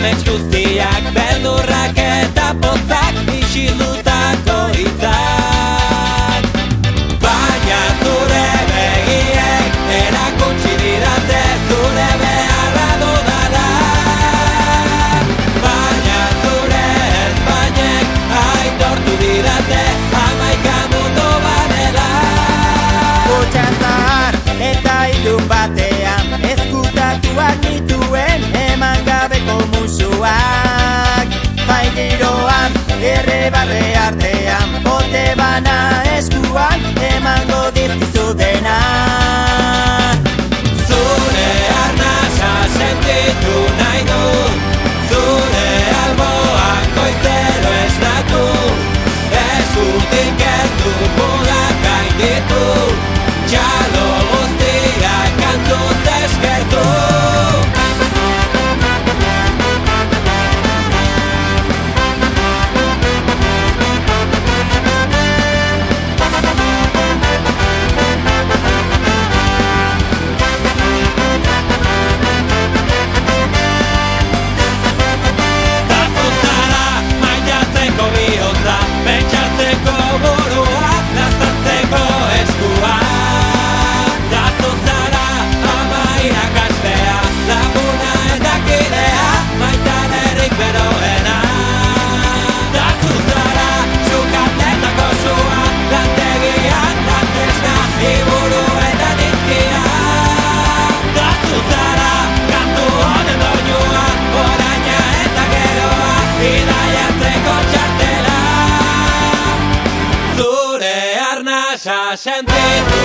amets guztiak, beldurrak eta pozak, isildutako hitzak. Baina zure begiek erakutsi didate zure beharra dudala. Baina zure ezpainek aitortu didate 11 mundu badela. Kotxa zahar eta ilun batean ezkutatuak nituen eman gabeko musuak. Bai giroan, errebarre artean, bote bana eskuan emango dizkizu dena. Zure arnasa sentitu nahi dut, zure alboak goizero esnatu, eskutik gertu mugak gainditu, txalo guztiak kantuz eskertu. Pentsatzeko burua, laztatzeko eskua. Dazu zara ama irakastea, laguna eta kidea, maitanerik beroena. Dazu zara sukaldeetako sua, lantegian lantesna, iburu eta dizkia. Dazu zara kantu honen doinua, oraina eta geroa, bidaiatzeko txartela. Zure arnasa sentitu